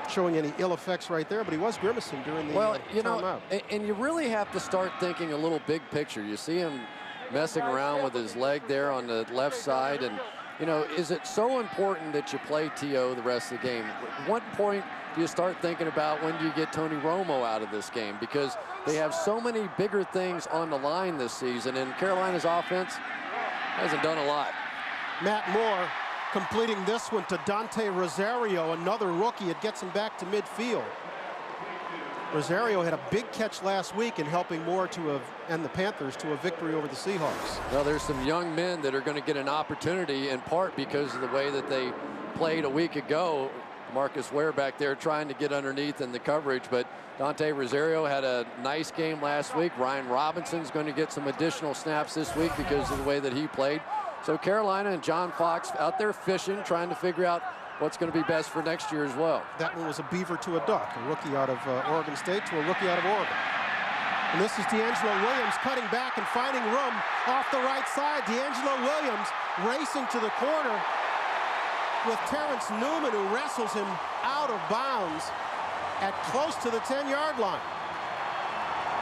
showing any ill effects right there, but he was grimacing during the timeout. And you really have to start thinking a little big picture. You see him messing around with his leg there on the left side, and is it so important that you play T.O. the rest of the game? At what point do you start thinking about when do you get Tony Romo out of this game? Because they have so many bigger things on the line this season, and Carolina's offense hasn't done a lot. Matt Moore completing this one to Dante Rosario, another rookie. It gets him back to midfield. Rosario had a big catch last week in helping Moore and the Panthers to a victory over the Seahawks. Well, there's some young men that are going to get an opportunity, in part because of the way that they played a week ago. Marcus Ware back there trying to get underneath in the coverage, but Dante Rosario had a nice game last week. Ryan Robinson's going to get some additional snaps this week because of the way that he played. So Carolina and John Fox out there fishing, trying to figure out what's going to be best for next year as well. That one was a beaver to a duck, a rookie out of Oregon State to a rookie out of Oregon. And this is D'Angelo Williams cutting back and finding room off the right side. D'Angelo Williams racing to the corner with Terrence Newman, who wrestles him out of bounds at close to the 10-yard line.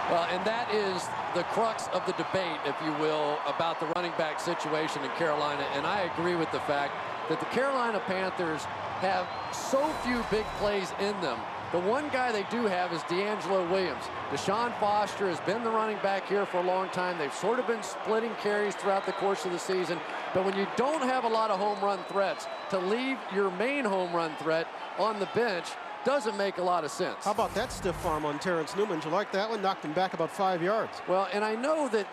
Well, and that is the crux of the debate, if you will, about the running back situation in Carolina. And I agree with the fact that the Carolina Panthers have so few big plays in them. The one guy they do have is D'Angelo Williams. Deshaun Foster has been the running back here for a long time. They've sort of been splitting carries throughout the course of the season. But when you don't have a lot of home run threats, to leave your main home run threat on the bench doesn't make a lot of sense. How about that stiff arm on Terrence Newman? Did you like that one? Knocked him back about 5 yards. Well, and I know that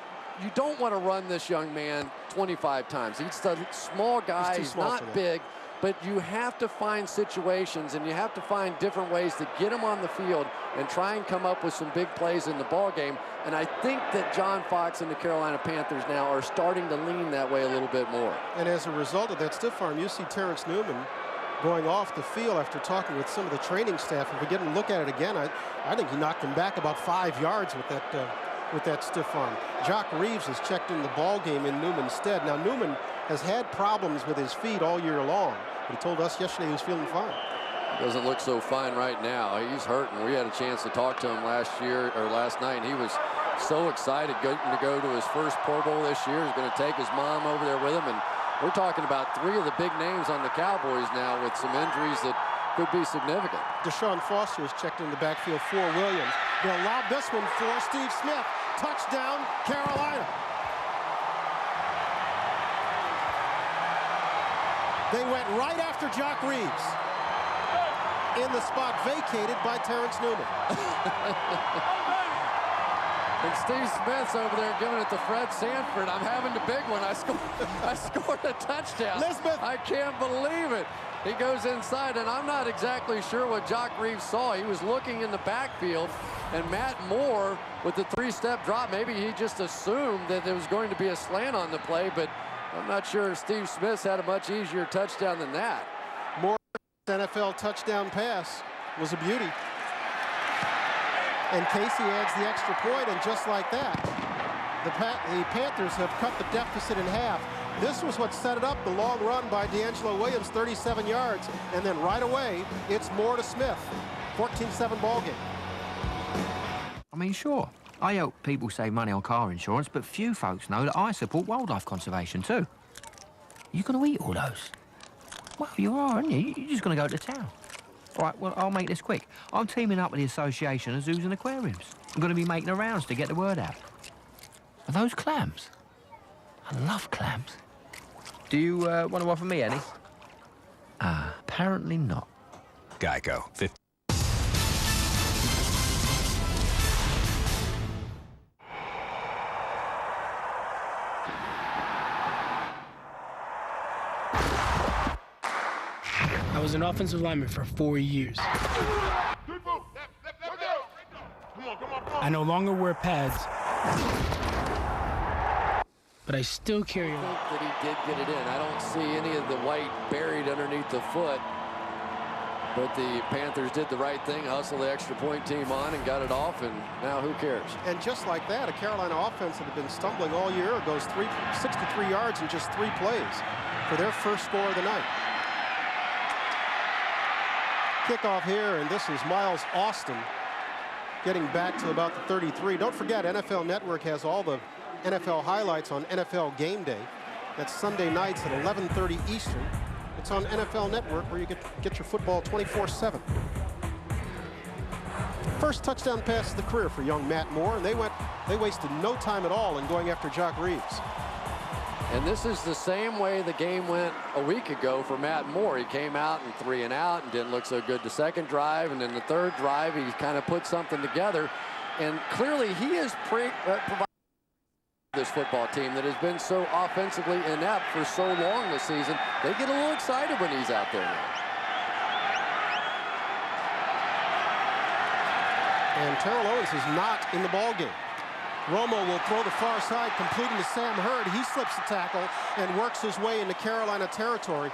you don't want to run this young man 25 times. He's a small guy. He's not big. But you have to find situations, and you have to find different ways to get him on the field and try and come up with some big plays in the ball game. And I think that John Fox and the Carolina Panthers now are starting to lean that way a little bit more. And as a result of that stiff arm, you see Terrence Newman going off the field after talking with some of the training staff. If we get and look at it again, I think he knocked him back about 5 yards with that stiff arm. Jock Reeves has checked in the ball game in Newman's stead. Now, Newman has had problems with his feet all year long. He told us yesterday he was feeling fine. Doesn't look so fine right now. He's hurting. We had a chance to talk to him last night, and he was so excited to go to his first Pro Bowl this year. He's going to take his mom over there with him, and we're talking about 3 of the big names on the Cowboys now with some injuries that could be significant. Deshaun Foster has checked in the backfield for Williams. They'll lob this one for Steve Smith. Touchdown, Carolina. They went right after Jock Reeves in the spot vacated by Terrence Newman. And Steve Smith's over there giving it to Fred Sanford. I'm having the big one. I scored a touchdown. Lisbeth. I can't believe it. He goes inside, and I'm not exactly sure what Jock Reeves saw. He was looking in the backfield, and Matt Moore with the 3-step drop, maybe he just assumed that there was going to be a slant on the play, but I'm not sure if Steve Smith's had a much easier touchdown than that. Moore's NFL touchdown pass was a beauty. And Casey adds the extra point, and just like that, the Panthers have cut the deficit in half. This was what set it up, the long run by D'Angelo Williams, 37 yards, and then right away, it's Moore to Smith. 14-7 ball game. I mean, sure, I help people save money on car insurance, but few folks know that I support wildlife conservation too. You gonna eat all those? Well, you are, aren't you? You're just gonna go to town. All right, well, I'll make this quick. I'm teaming up with the Association of Zoos and Aquariums. I'm gonna be making the rounds to get the word out. Are those clams? I love clams. Do you want to offer me any? Apparently not. Geico. I was an offensive lineman for 4 years. I no longer wear pads, but I still carry on. I think that he did get it in. I don't see any of the white buried underneath the foot. But the Panthers did the right thing, hustled the extra point team on and got it off, and now who cares? And just like that, a Carolina offense that had been stumbling all year goes 63 yards in just 3 plays for their first score of the night. Kickoff here, and this is Miles Austin getting back to about the 33. Don't forget, NFL Network has all the NFL highlights on NFL Game Day. That's Sunday nights at 11:30 Eastern. It's on NFL Network, where you get your football 24/7. First touchdown pass of the career for young Matt Moore, and they wasted no time at all in going after Jock Reeves. And this is the same way the game went a week ago for Matt Moore. He came out and 3 and out and didn't look so good the second drive, and then the third drive he kind of put something together. And clearly he is providing this football team that has been so offensively inept for so long this season. They get a little excited when he's out there now. And Terrell Owens is not in the ballgame. Romo will throw the far side, completing to Sam Hurd. He slips the tackle and works his way into Carolina territory.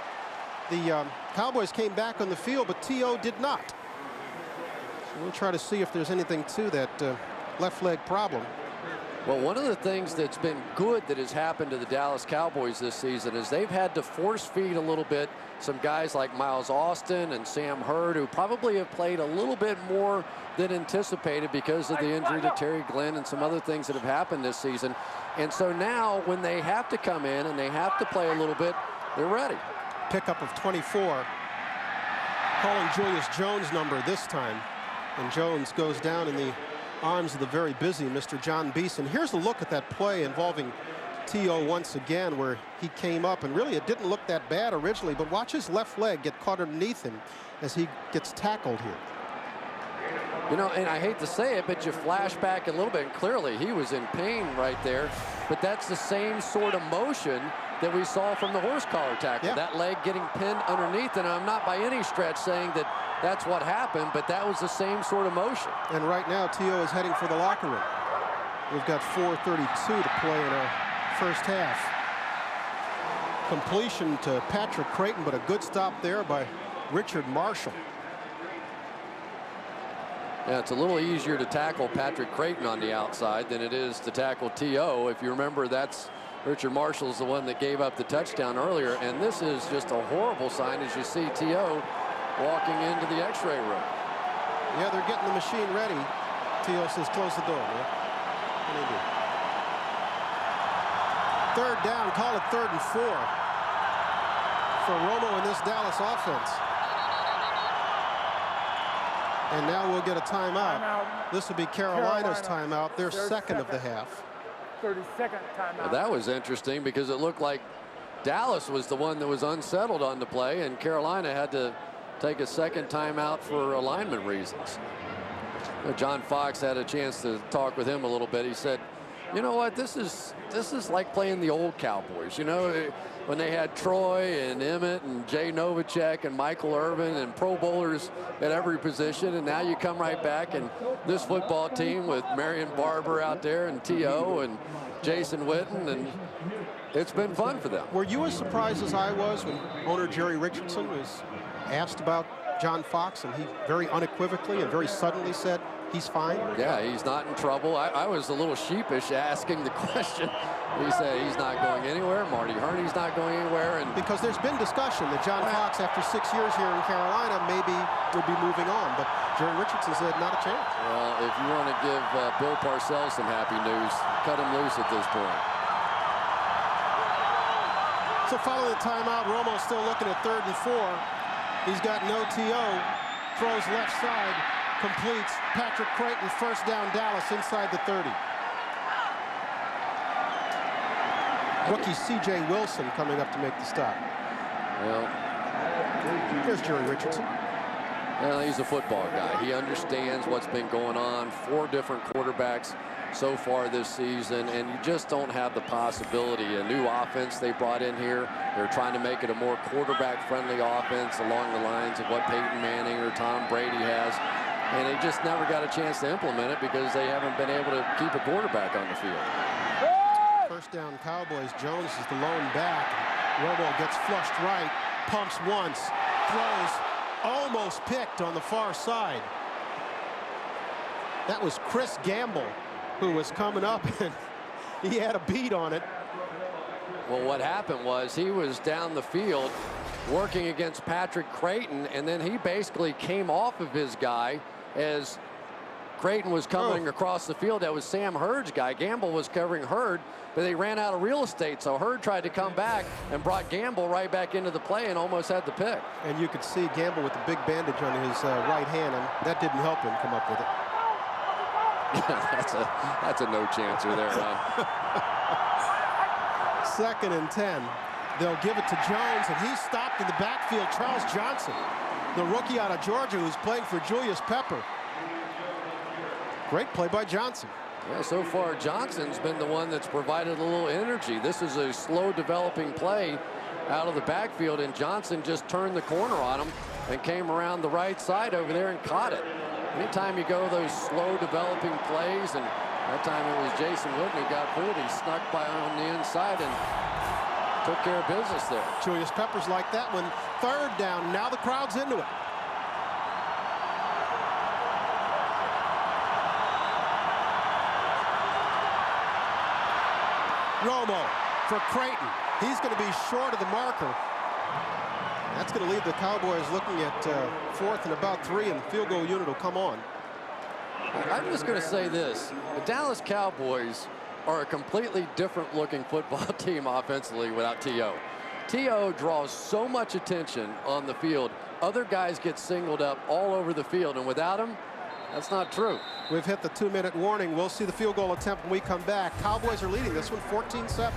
The Cowboys came back on the field, but T.O. did not. So we'll try to see if there's anything to that left leg problem. Well, one of the things that's been good that has happened to the Dallas Cowboys this season is they've had to force feed a little bit some guys like Miles Austin and Sam Hurd, who probably have played a little bit more than anticipated because of the injury to Terry Glenn and some other things that have happened this season. And so now when they have to come in and they have to play a little bit, they're ready. Pickup of 24. Calling Julius Jones' number this time. And Jones goes down in the arms of the very busy Mr. John Beeson. Here's a look at that play involving T.O. once again, where he came up, and really it didn't look that bad originally, but watch his left leg get caught underneath him as he gets tackled here. You know, and I hate to say it, but you flash back a little bit, and clearly he was in pain right there, but that's the same sort of motion that we saw from the horse collar tackle. Yeah. That leg getting pinned underneath, and I'm not by any stretch saying that that's what happened, but that was the same sort of motion. And right now, T.O. is heading for the locker room. We've got 4:32 to play in our first half. Completion to Patrick Creighton, but a good stop there by Richard Marshall. Yeah, it's a little easier to tackle Patrick Creighton on the outside than it is to tackle T.O. If you remember, that's Richard Marshall's the one that gave up the touchdown earlier, and this is just a horrible sign as you see T.O. walking into the x-ray room. Yeah, they're getting the machine ready. T.O. says close the door. Yeah. What do they do? Third down, call it 3rd and 4 for Romo in this Dallas offense. And now we'll get a timeout. This will be Carolina's timeout, their second of the half. 30-second timeout. Well, that was interesting because it looked like Dallas was the one that was unsettled on the play, and Carolina had to take a second timeout for alignment reasons. John Fox had a chance to talk with him a little bit. He said, you know what, this is like playing the old Cowboys. You know, when they had Troy and Emmett and Jay Novacek and Michael Irvin and Pro Bowlers at every position, and now you come right back and this football team with Marion Barber out there and T.O. and Jason Witten, and it's been fun for them. Were you as surprised as I was when owner Jerry Richardson was asked about John Fox, and he very unequivocally and very suddenly said he's fine? Yeah, he's not in trouble. I was a little sheepish asking the question. He said he's not going anywhere. Marty Herney's not going anywhere. And because there's been discussion that John Fox, after 6 years here in Carolina, maybe would be moving on. But Jerry Richardson said not a chance. Well, if you want to give Bill Parcells some happy news, cut him loose at this point. So following the timeout, Romo's still looking at 3rd and 4. He's got no T.O. Throws left side, completes. Patrick Creighton, first down, Dallas inside the 30. Rookie C.J. Wilson coming up to make the stop. Well, there's Jerry Richardson. Well, he's a football guy. He understands what's been going on. 4 different quarterbacks so far this season, and you just don't have the possibility. A new offense they brought in here. They're trying to make it a more quarterback-friendly offense along the lines of what Peyton Manning or Tom Brady has. And they just never got a chance to implement it because they haven't been able to keep a quarterback on the field. First down Cowboys. Jones is the lone back. Romo gets flushed right, pumps once, throws, almost picked on the far side. That was Chris Gamble who was coming up, and he had a beat on it. Well, what happened was he was down the field working against Patrick Creighton, and then he basically came off of his guy as Creighton was coming across the field. That was Sam Hurd's guy. Gamble was covering Hurd, but they ran out of real estate, so Hurd tried to come back and brought Gamble right back into the play and almost had the pick. And you could see Gamble with the big bandage on his right hand, and that didn't help him come up with it. Yeah, that's a no-chancer there, Ron. 2nd and 10. They'll give it to Jones, and he's stopped in the backfield. Charles Johnson, the rookie out of Georgia who's playing for Julius Pepper. Great play by Johnson. Yeah, so far Johnson's been the one that's provided a little energy. This is a slow developing play out of the backfield, and Johnson just turned the corner on him and came around the right side over there and caught it. Anytime you go those slow developing plays, and that time it was Jason Witten who got fooled. He snuck by on the inside and took care of business there. Julius Pepper's like that one. 3rd down. Now the crowd's into it. Romo for Creighton. He's going to be short of the marker. That's going to leave the Cowboys looking at 4th and about 3, and the field goal unit will come on. I'm just going to say this. The Dallas Cowboys are a completely different looking football team offensively without T.O. T.O. draws so much attention on the field. Other guys get singled up all over the field, and without him, that's not true. We've hit the 2-minute warning. We'll see the field goal attempt when we come back. Cowboys are leading this one 14-7.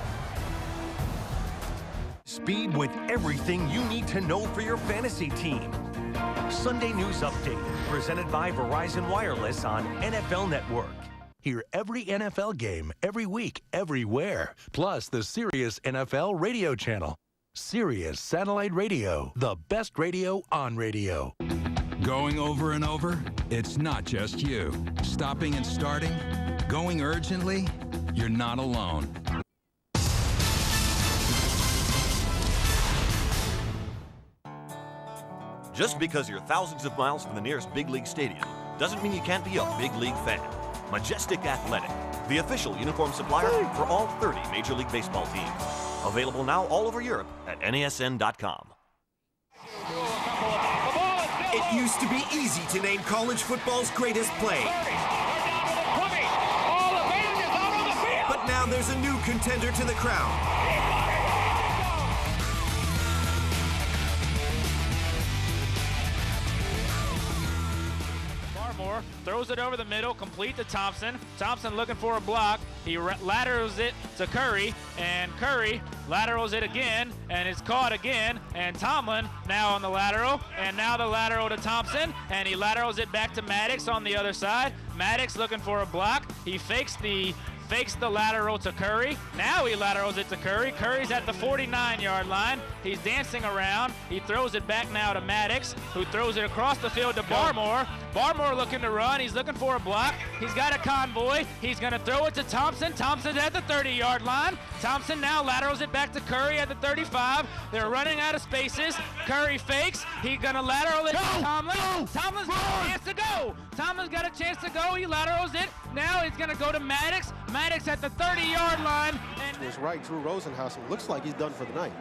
Speed with everything you need to know for your fantasy team. Sunday News Update, presented by Verizon Wireless on NFL Network. Hear every NFL game, every week, everywhere. Plus the Sirius NFL radio channel. Sirius Satellite Radio, the best radio on radio. Going over and over? It's not just you. Stopping and starting? Going urgently? You're not alone. Just because you're thousands of miles from the nearest big league stadium doesn't mean you can't be a big league fan. Majestic Athletic, the official uniform supplier for all 30 Major League Baseball teams. Available now all over Europe at NASN.com. It used to be easy to name college football's greatest play. But now there's a new contender to the crown. Throws it over the middle, complete to Thompson. Thompson looking for a block. He laterals it to Curry, and Curry laterals it again, and it's caught again. And Tomlin now on the lateral, and now the lateral to Thompson, and he laterals it back to Maddox on the other side. Maddox looking for a block. He fakes the lateral to Curry. Now he laterals it to Curry. Curry's at the 49-yard line. He's dancing around. He throws it back now to Maddox, who throws it across the field to Barmore. Barmore looking to run. He's looking for a block. He's got a convoy. He's going to throw it to Thompson. Thompson's at the 30-yard line. Thompson now laterals it back to Curry at the 35. They're running out of spaces. Curry fakes. He's going to lateral it to Tomlin. Tomlin's got a chance to go. Tomlin's got a chance to go. He laterals it. Now he's going to go to Maddox. Maddox at the 30-yard line. And He was right, Drew Rosenhausen. Looks like he's done for the night.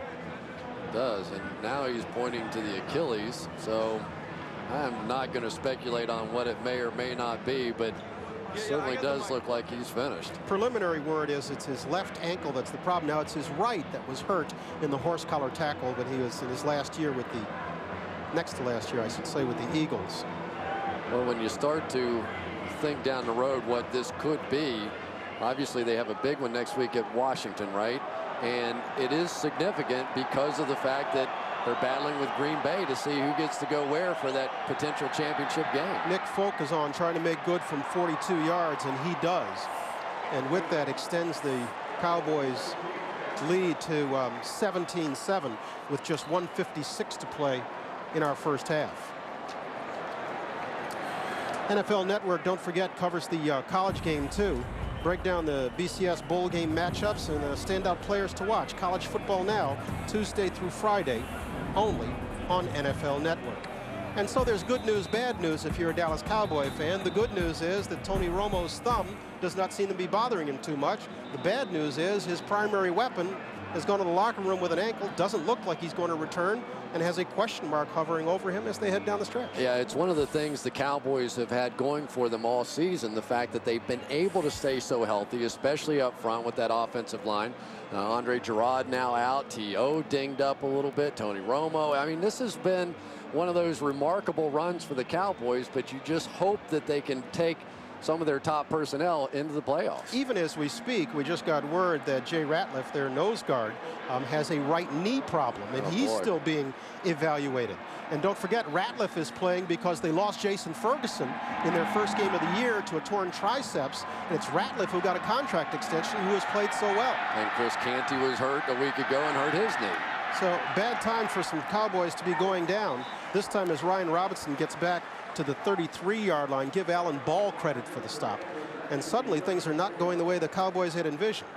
Does, and now he's pointing to the Achilles, so I'm not going to speculate on what it may or may not be, but it certainly does look like he's finished. Preliminary word is it's his left ankle that's the problem. Now it's his right that was hurt in the horse collar tackle when he was in his last year with the, next to last year I should say, with the Eagles. Well, when you start to think down the road what this could be, obviously they have a big one next week at Washington, right? And it is significant because of the fact that they're battling with Green Bay to see who gets to go where for that potential championship game. Nick Folk is on trying to make good from 42 yards, and he does. And with that extends the Cowboys' lead to 17-7 with just 1:56 to play in our first half. NFL Network, don't forget, covers the college game too. Break down the BCS bowl game matchups and standout players to watch. College Football Now, Tuesday through Friday, only on NFL Network. And so there's good news, bad news if you're a Dallas Cowboy fan. The good news is that Tony Romo's thumb does not seem to be bothering him too much. The bad news is his primary weapon has gone to the locker room with an ankle, doesn't look like he's going to return, and has a question mark hovering over him as they head down the stretch. Yeah, it's one of the things the Cowboys have had going for them all season, the fact that they've been able to stay so healthy, especially up front with that offensive line. Andre Gerard now out, T.O. dinged up a little bit, Tony Romo. I mean, this has been one of those remarkable runs for the Cowboys, but you just hope that they can take some of their top personnel into the playoffs. Even as we speak, we just got word that Jay Ratliff, their nose guard, has a right knee problem, and he's still being evaluated. And don't forget, Ratliff is playing because they lost Jason Ferguson in their first game of the year to a torn triceps, and it's Ratliff who got a contract extension, who has played so well. And Chris Canty was hurt a week ago and hurt his knee. So bad time for some Cowboys to be going down. This time as Ryan Robinson gets back to the 33-yard line. Give Alan Ball credit for the stop. And suddenly things are not going the way the Cowboys had envisioned.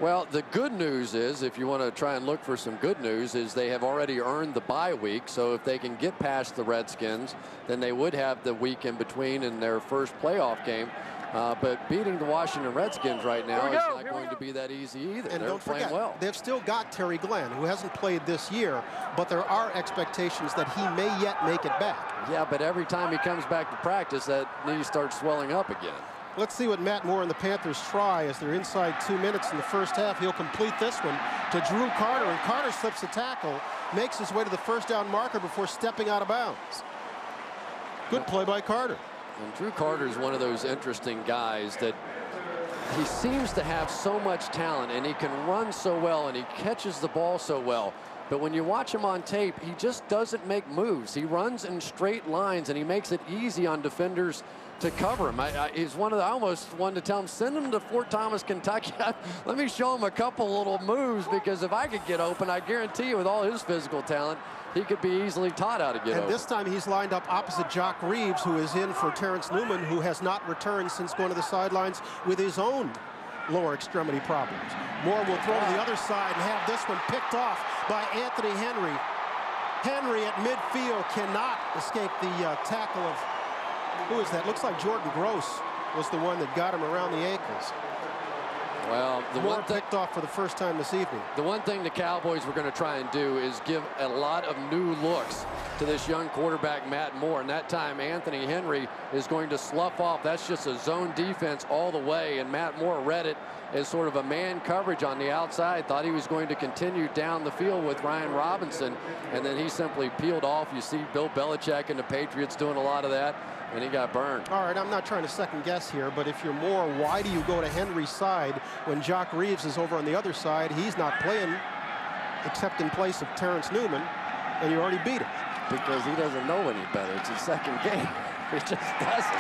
Well, the good news is, if you want to try and look for some good news, is they have already earned the bye week. So if they can get past the Redskins, then they would have the week in between in their first playoff game. But beating the Washington Redskins right now is not going to be that easy either. And they're don't playing forget, well. they've still got Terry Glenn, who hasn't played this year, but there are expectations that he may yet make it back. Yeah, but every time he comes back to practice, that knee starts swelling up again. Let's see what Matt Moore and the Panthers try as they're inside 2 minutes in the first half. He'll complete this one to Drew Carter, and Carter slips a tackle, makes his way to the first down marker before stepping out of bounds. Good play by Carter. And Drew Carter is one of those interesting guys that he seems to have so much talent, and he can run so well, and he catches the ball so well. But when you watch him on tape, he just doesn't make moves. He runs in straight lines, and he makes it easy on defenders to cover him. He's one of the, I almost wanted to tell him, send him to Fort Thomas, Kentucky. Let me show him a couple little moves, because if I could get open, I guarantee you with all his physical talent, he could be easily taught how to get open. And this time he's lined up opposite Jock Reeves, who is in for Terrence Newman, who has not returned since going to the sidelines with his own lower extremity problems. Moore will throw to the other side and have this one picked off by Anthony Henry. Henry at midfield cannot escape the tackle of, who is that? Looks like Jordan Gross was the one that got him around the ankles. Well, Moore picked off for the first time this evening. The one thing the Cowboys were going to try and do is give a lot of new looks to this young quarterback, Matt Moore. And that time, Anthony Henry is going to slough off. That's just a zone defense all the way. And Matt Moore read it as sort of a man coverage on the outside. Thought he was going to continue down the field with Ryan Robinson. And then he simply peeled off. You see Bill Belichick and the Patriots doing a lot of that. And he got burned. All right, I'm not trying to second guess here, but if you're Moore, why do you go to Henry's side when Jock Reeves is over on the other side? He's not playing except in place of Terrence Newman, and you already beat him. Because he doesn't know any better. It's his second game. He just doesn't.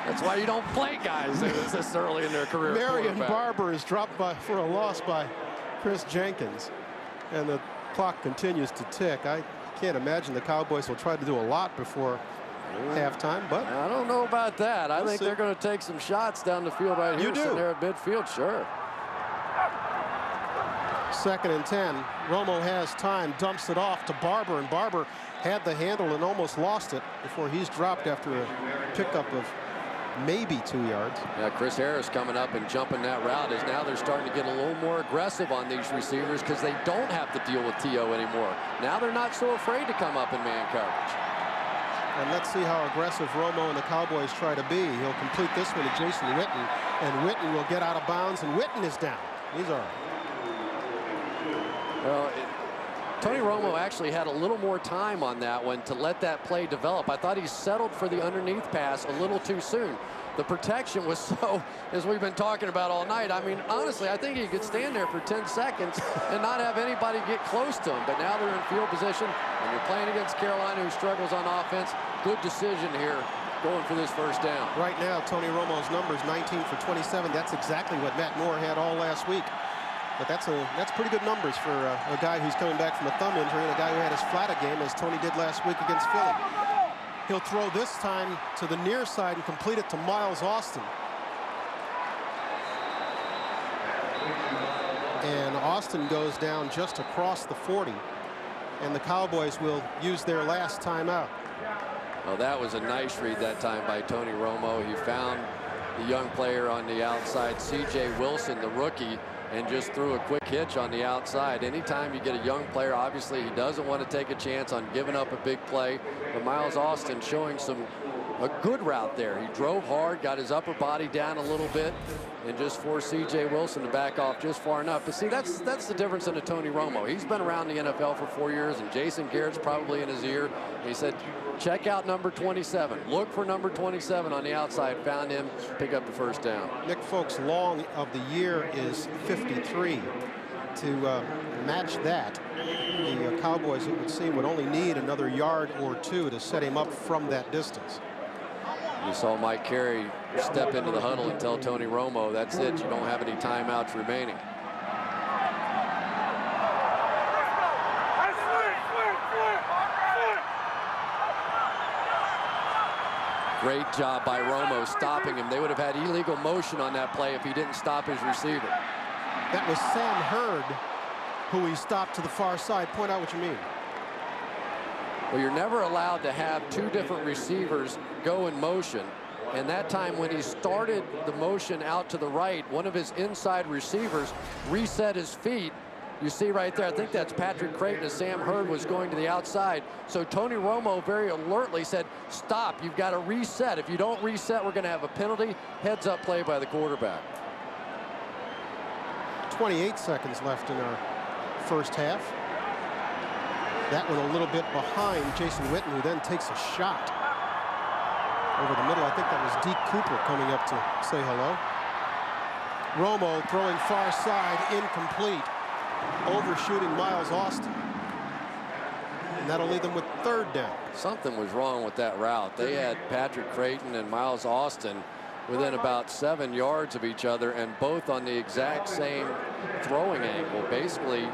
That's why you don't play guys this early in their career. Marion Barber is dropped for a loss by Chris Jenkins, and the clock continues to tick. I can't imagine the Cowboys will try to do a lot before halftime, but I don't know about that. I think they're going to take some shots down the field right here. Sitting there at midfield, sure. 2nd and 10. Romo has time, dumps it off to Barber, and Barber had the handle and almost lost it before he's dropped after a pickup of maybe 2 yards. Yeah, Chris Harris coming up and jumping that route is now they're starting to get a little more aggressive on these receivers because they don't have to deal with T.O. anymore. Now they're not so afraid to come up in man coverage. And let's see how aggressive Romo and the Cowboys try to be. He'll complete this one to Jason Witten, and Witten will get out of bounds, and Witten is down. He's all right. Well, Tony Romo actually had a little more time on that one to let that play develop. I thought he settled for the underneath pass a little too soon. The protection was so, as we've been talking about all night, I mean, honestly, I think he could stand there for 10 seconds and not have anybody get close to him. But now they're in field position, and you're playing against Carolina, who struggles on offense. Good decision here, going for this first down. Right now, Tony Romo's numbers 19 for 27. That's exactly what Matt Moore had all last week. But that's pretty good numbers for a guy who's coming back from a thumb injury and a guy who had as flat a game as Tony did last week against Philly. He'll throw this time to the near side and complete it to Miles Austin. And Austin goes down just across the 40. And the Cowboys will use their last timeout. Well, that was a nice read that time by Tony Romo. He found the young player on the outside, C.J. Wilson, the rookie, and just threw a quick hitch on the outside. Anytime you get a young player, obviously he doesn't want to take a chance on giving up a big play. But Miles Austin showing a good route there. He drove hard, got his upper body down a little bit, and just forced C.J. Wilson to back off just far enough. But see, that's the difference in a Tony Romo. He's been around the NFL for 4 years, and Jason Garrett's probably in his ear. He said, check out number 27. Look for number 27 on the outside. Found him, pick up the first down. Nick Folk's long of the year is 53. To match that, the Cowboys, it would seem, would only need another yard or two to set him up from that distance. You saw Mike Carey step into the huddle and tell Tony Romo, that's it, you don't have any timeouts remaining. Great job by Romo stopping him. They would have had illegal motion on that play if he didn't stop his receiver. That was Sam Hurd, who he stopped to the far side. Point out what you mean. Well, you're never allowed to have two different receivers go in motion. And that time when he started the motion out to the right, one of his inside receivers reset his feet. You see right there, I think that's Patrick Creighton as Sam Hurd was going to the outside. So Tony Romo very alertly said, stop, you've got to reset. If you don't reset, we're going to have a penalty. Heads up play by the quarterback. 28 seconds left in our first half. That one a little bit behind Jason Witten, who then takes a shot over the middle. I think that was Deke Cooper coming up to say hello. Romo throwing far side, incomplete, overshooting Miles Austin. And that'll leave them with third down. Something was wrong with that route. They had Patrick Creighton and Miles Austin within about 7 yards of each other, and both on the exact same throwing angle. Basically,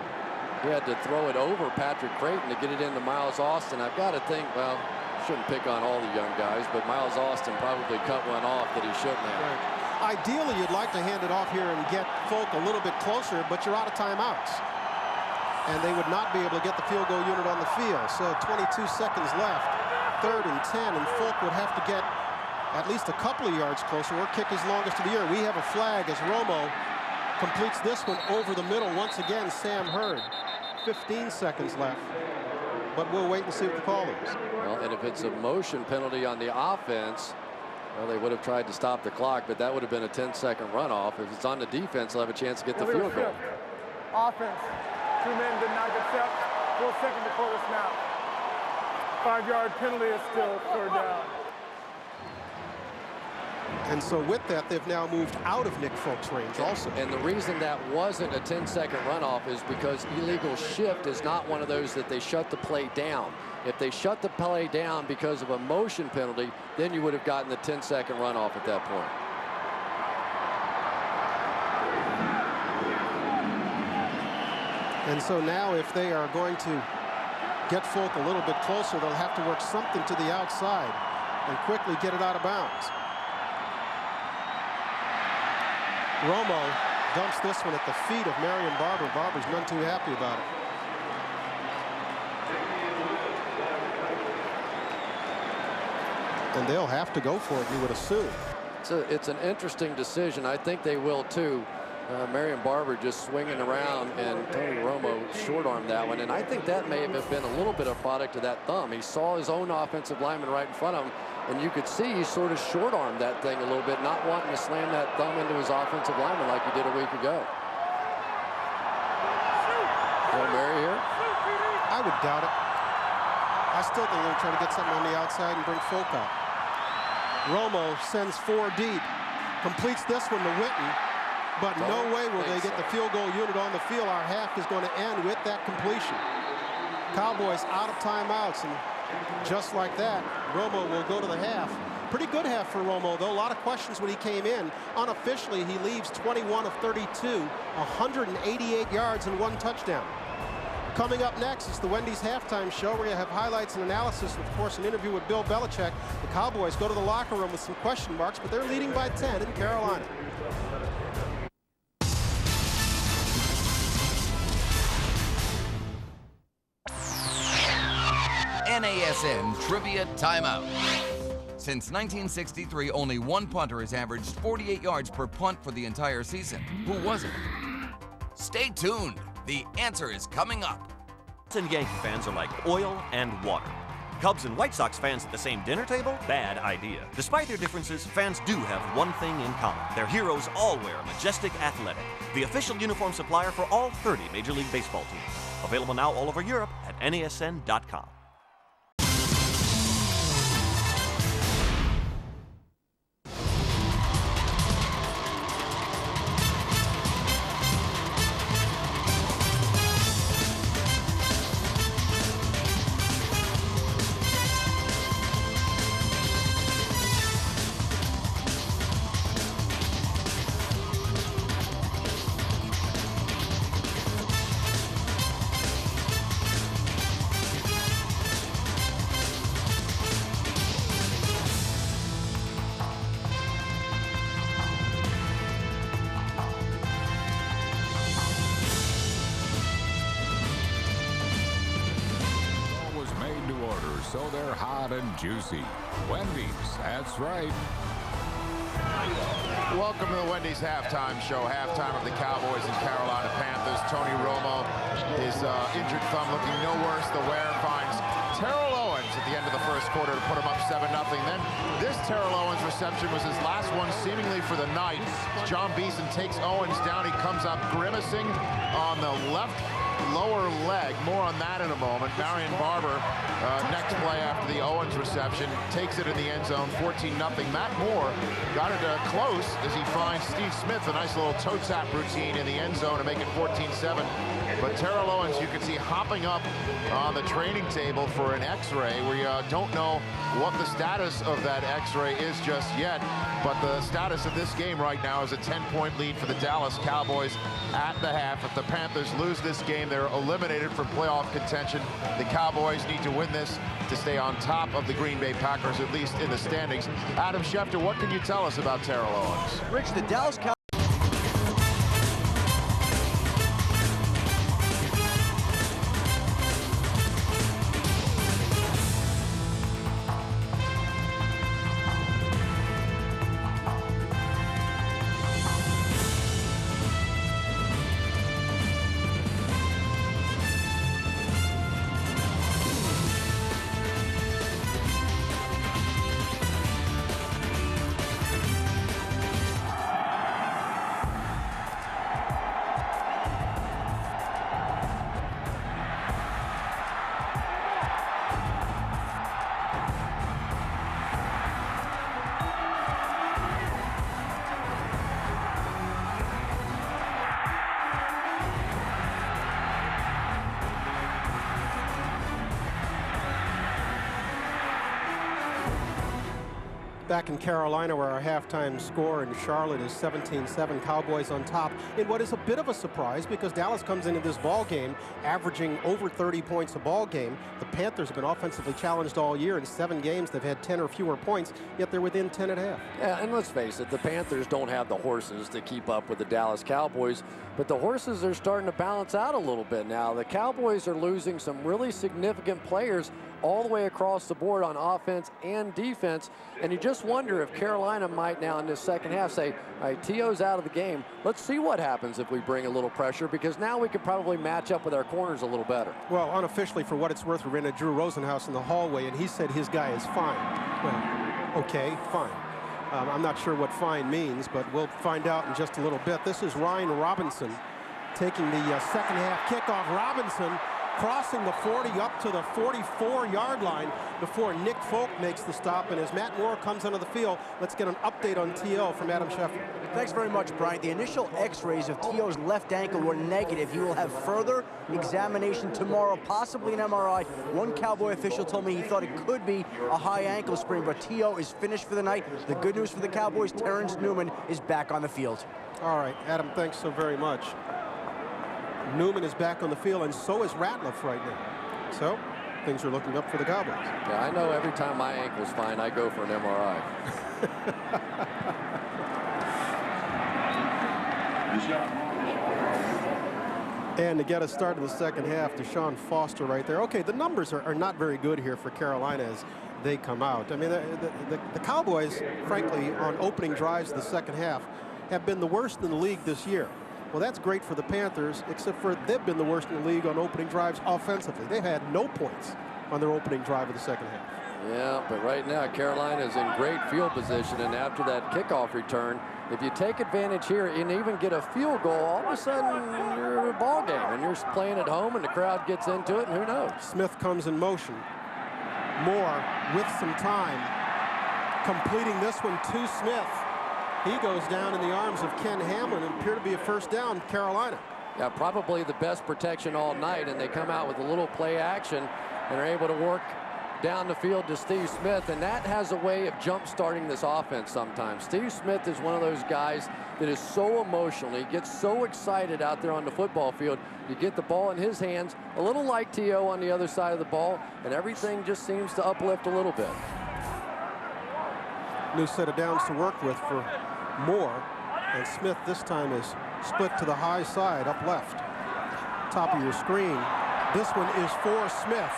he had to throw it over Patrick Creighton to get it into Miles Austin. I've got to think, well, shouldn't pick on all the young guys, but Miles Austin probably cut one off that he shouldn't have. Right. Ideally, you'd like to hand it off here and get Folk a little bit closer, but you're out of timeouts. And they would not be able to get the field goal unit on the field. So 22 seconds left, 3rd and 10, and Folk would have to get at least a couple of yards closer or kick his longest of the year. We have a flag as Romo completes this one over the middle. Once again, Sam Hurd. 15 seconds left, but we'll wait and see what the call is. Well, and if it's a motion penalty on the offense, well, they would have tried to stop the clock, but that would have been a 10-second runoff. If it's on the defense, they'll have a chance to get the field goal. Offense. 2 men did not get set. 4 seconds before the snap. 5-yard penalty is still 3rd down. And so with that, they've now moved out of Nick Folk's range also. And the reason that wasn't a 10-second runoff is because illegal shift is not one of those that they shut the play down. If they shut the play down because of a motion penalty, then you would have gotten the 10-second runoff at that point. And so now if they are going to get Folk a little bit closer, they'll have to work something to the outside and quickly get it out of bounds. Romo dumps this one at the feet of Marion Barber. Barber's none too happy about it. And they'll have to go for it, you would assume. It's an interesting decision. I think they will too. Marion Barber just swinging around, and Tony Romo short-armed that one. And I think that may have been a little bit of product of that thumb. He saw his own offensive lineman right in front of him, and you could see he sort of short-armed that thing a little bit, not wanting to slam that thumb into his offensive lineman like he did a week ago. Hail Mary here? I would doubt it. I still think they're trying to get something on the outside and bring Folk out. Romo sends 4 deep, completes this one to Witten, but no way will they get the field goal unit on the field. Our half is going to end with that completion. Cowboys out of timeouts, and just like that, Romo will go to the half. Pretty good half for Romo, though. A lot of questions when he came in. Unofficially, he leaves 21 of 32, 188 yards and 1 touchdown. Coming up next is the Wendy's halftime show. We're going to have highlights and analysis, and of course, an interview with Bill Belichick. The Cowboys go to the locker room with some question marks, but they're leading by 10 in Carolina. NASN Trivia Timeout. Since 1963, only one punter has averaged 48 yards per punt for the entire season. Who was it? Stay tuned. The answer is coming up. Cubs and Yankee fans are like oil and water. Cubs and White Sox fans at the same dinner table? Bad idea. Despite their differences, fans do have one thing in common. Their heroes all wear Majestic Athletic, the official uniform supplier for all 30 Major League Baseball teams. Available now all over Europe at NASN.com. So they're hot and juicy. Wendy's, that's right. Welcome to the Wendy's halftime show. Halftime of the Cowboys and Carolina Panthers. Tony Romo, his injured thumb looking no worse. The wear finds Terrell Owens at the end of the first quarter to put him up 7-0. Then this Terrell Owens reception was his last one seemingly for the night. John Beeson takes Owens down. He comes up grimacing on the left lower leg. More on that in a moment. Marion Barber, next play after the Owens reception, takes it in the end zone, 14-0. Matt Moore got it close as he finds Steve Smith, a nice little toe tap routine in the end zone to make it 14-7. But Terrell Owens, you can see hopping up on the training table for an x-ray. We don't know what the status of that x-ray is just yet, but the status of this game right now is a 10-point lead for the Dallas Cowboys at the half. If the Panthers lose this game, they're eliminated from playoff contention. The Cowboys need to win this to stay on top of the Green Bay Packers, at least in the standings. Adam Schefter, what can you tell us about Terrell Owens? Rich, the Dallas Cowboys back in Carolina, where our halftime score in Charlotte is 17-7, Cowboys on top in what is a bit of a surprise because Dallas comes into this ball game averaging over 30 points a ball game. The Panthers have been offensively challenged all year. In 7 games, they've had 10 or fewer points, yet they're within 10.5. Yeah, and let's face it, the Panthers don't have the horses to keep up with the Dallas Cowboys, but the horses are starting to balance out a little bit now. The Cowboys are losing some really significant players all the way across the board on offense and defense, and you just wonder if Carolina might now in this second half say, all right, T.O.'s out of the game. Let's see what happens if we bring a little pressure, because now we could probably match up with our corners a little better. Well, unofficially, for what it's worth, we ran into Drew Rosenhaus in the hallway, and he said his guy is fine. Well, okay, fine. I'm not sure what fine means, but we'll find out in just a little bit. This is Ryan Robinson taking the second half kickoff. Robinson crossing the 40 up to the 44-yard line before Nick Folk makes the stop. And as Matt Moore comes onto the field, let's get an update on T.O. from Adam Schefter. Thanks very much, Brian. The initial x-rays of T.O.'s left ankle were negative. He will have further examination tomorrow, possibly an MRI. One Cowboy official told me he thought it could be a high ankle sprain, but T.O. is finished for the night. The good news for the Cowboys, Terrence Newman is back on the field. All right, Adam, thanks so very much. Newman is back on the field, and so is Ratliff right now. So things are looking up for the Cowboys. Yeah, I know every time my ankle's fine, I go for an MRI. And to get us started in the second half, Deshaun Foster right there. Okay, the numbers are not very good here for Carolina as they come out. I mean, the Cowboys, frankly, on opening drives of the second half, have been the worst in the league this year. Well, that's great for the Panthers, except for they've been the worst in the league on opening drives offensively. They've had no points on their opening drive of the second half. Yeah, but right now Carolina is in great field position, and after that kickoff return, if you take advantage here and even get a field goal, all of a sudden you're in a ball game, and you're playing at home, and the crowd gets into it, and who knows? Smith comes in motion. Moore with some time, completing this one to Smith. He goes down in the arms of Ken Hamlin and appear to be a first down, Carolina. Yeah, probably the best protection all night, and they come out with a little play action and are able to work down the field to Steve Smith, and that has a way of jump-starting this offense sometimes. Steve Smith is one of those guys that is so emotional. He gets so excited out there on the football field. You get the ball in his hands, a little like T.O. on the other side of the ball, and everything just seems to uplift a little bit. New set of downs to work with for Moore, and Smith this time is split to the high side up left. Top of your screen. This one is for Smith.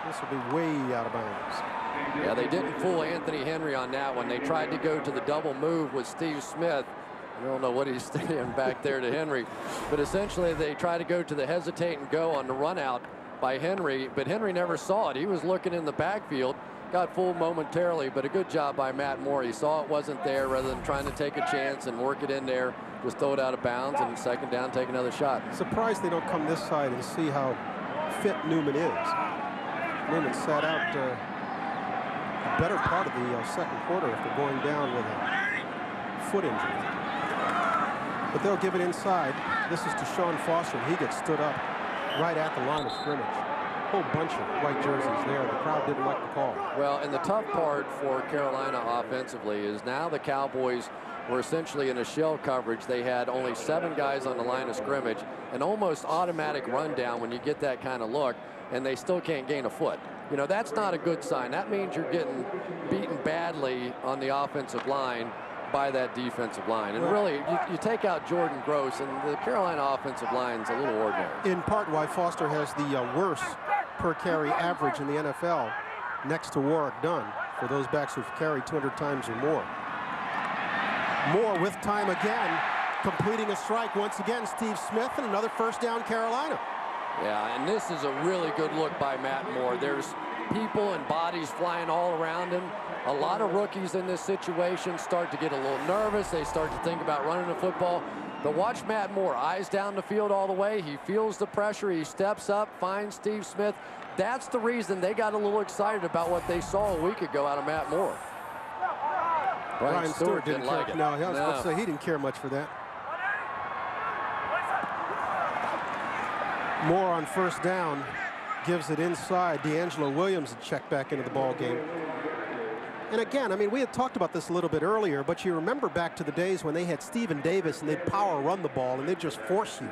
This will be way out of bounds. Yeah, they didn't fool Anthony Henry on that one. They tried to go to the double move with Steve Smith. I don't know what he's saying back there to Henry, but essentially they tried to go to the hesitate and go on the run out by Henry, but Henry never saw it. He was looking in the backfield, got fooled momentarily, but a good job by Matt Moore. He saw it wasn't there rather than trying to take a chance and work it in there, just throw it out of bounds, and second down, take another shot. Surprised they don't come this side and see how fit Newman is. Newman sat out the better part of the second quarter after going down with a foot injury. But they'll give it inside. This is to Sean Foster, and he gets stood up right at the line of scrimmage. A whole bunch of white jerseys there. The crowd didn't like the call. Well, and the tough part for Carolina offensively is now the Cowboys were essentially in a shell coverage. They had only 7 guys on the line of scrimmage, an almost automatic rundown when you get that kind of look, and they still can't gain a foot. You know, that's not a good sign. That means you're getting beaten badly on the offensive line by that defensive line. And really, you take out Jordan Gross, and the Carolina offensive line's a little ordinary. In part why Foster has the worst per carry average in the NFL, next to Warwick Dunn, for those backs who've carried 200 times or more. Moore with time again, completing a strike once again. Steve Smith, and another first down, Carolina. Yeah, and this is a really good look by Matt Moore. There's people and bodies flying all around him. A lot of rookies in this situation start to get a little nervous. They start to think about running the football. But watch Matt Moore, eyes down the field all the way. He feels the pressure. He steps up, finds Steve Smith. That's the reason they got a little excited about what they saw a week ago out of Matt Moore. Brian Stewart didn't like care. it. No, I was about to say he didn't care much for that. Moore on first down gives it inside. D'Angelo Williams had checked back into the ball game. And again, I mean, we had talked about this a little bit earlier, but you remember back to the days when they had Stephen Davis and they'd power run the ball and they'd just force you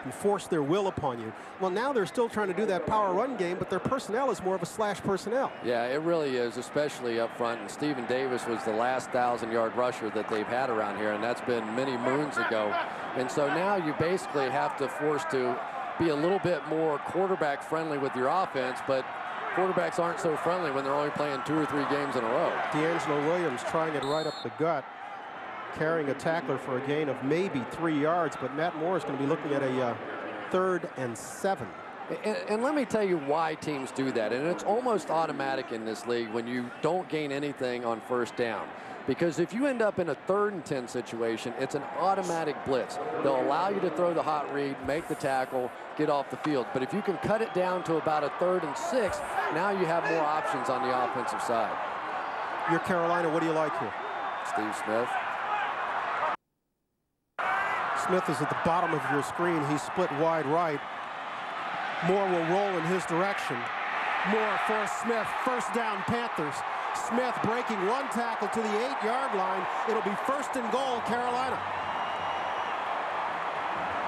and force their will upon you. Well, now they're still trying to do that power run game, but their personnel is more of a slash personnel. Yeah, it really is, especially up front. And Stephen Davis was the last 1,000-yard rusher that they've had around here, and that's been many moons ago. And so now you basically have to force to be a little bit more quarterback friendly with your offense, but quarterbacks aren't so friendly when they're only playing 2 or 3 games in a row. D'Angelo Williams trying it right up the gut, carrying a tackler for a gain of maybe 3 yards, but Matt Moore is going to be looking at a 3rd and 7. And let me tell you why teams do that, and it's almost automatic in this league when you don't gain anything on first down. Because if you end up in a 3rd and 10 situation, it's an automatic blitz. They'll allow you to throw the hot read, make the tackle, get off the field. But if you can cut it down to about a 3rd and 6, now you have more options on the offensive side. You're Carolina, what do you like here? Steve Smith. Smith is at the bottom of your screen. He's split wide right. Moore will roll in his direction. Moore for Smith. First down, Panthers. Smith breaking one tackle to the 8-yard line. It'll be 1st and goal, Carolina.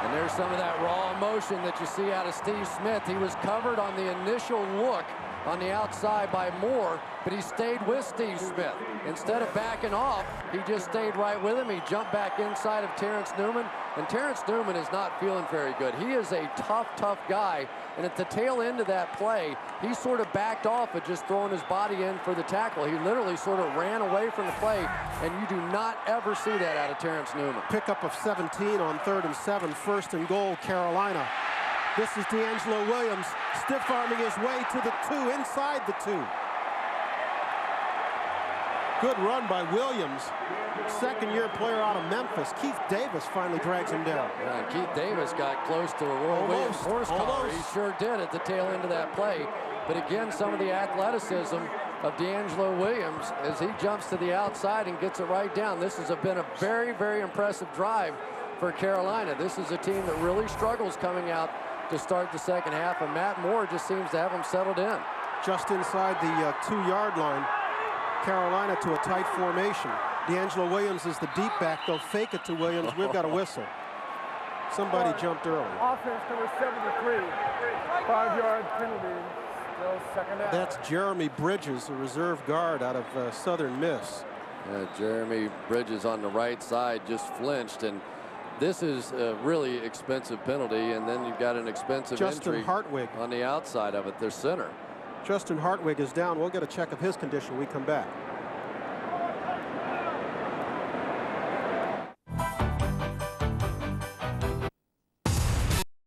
And there's some of that raw emotion that you see out of Steve Smith. He was covered on the initial look on the outside by Moore, but he stayed with Steve Smith. Instead of backing off, he just stayed right with him. He jumped back inside of Terrence Newman, and Terrence Newman is not feeling very good. He is a tough guy, and at the tail end of that play, he sort of backed off of just throwing his body in for the tackle. He literally sort of ran away from the play, and you do not ever see that out of Terrence Newman. Pickup of 17 on 3rd and 7, 1st and goal, Carolina. This is D'Angelo Williams stiff-arming his way to the 2, inside the 2. Good run by Williams, second-year player out of Memphis. Keith Davis finally drags him down. Yeah, Keith Davis got close to a Roy Williams horse collar. He sure did at the tail end of that play. But again, some of the athleticism of D'Angelo Williams as he jumps to the outside and gets it right down. This has been a very impressive drive for Carolina. This is a team that really struggles coming out to start the second half, and Matt Moore just seems to have them settled in. Just inside the 2-yard line, Carolina to a tight formation. D'Angelo Williams is the deep back. They'll fake it to Williams. We've got a whistle. Somebody jumped early. Offense number 73, 5-yard penalty, still second down. That's Jeremy Bridges, a reserve guard out of Southern Miss. Jeremy Bridges on the right side just flinched, and this is a really expensive penalty, and then you've got an expensive Justin entry Hartwig on the outside of it, their center. Justin Hartwig is down. We'll get a check of his condition when we come back.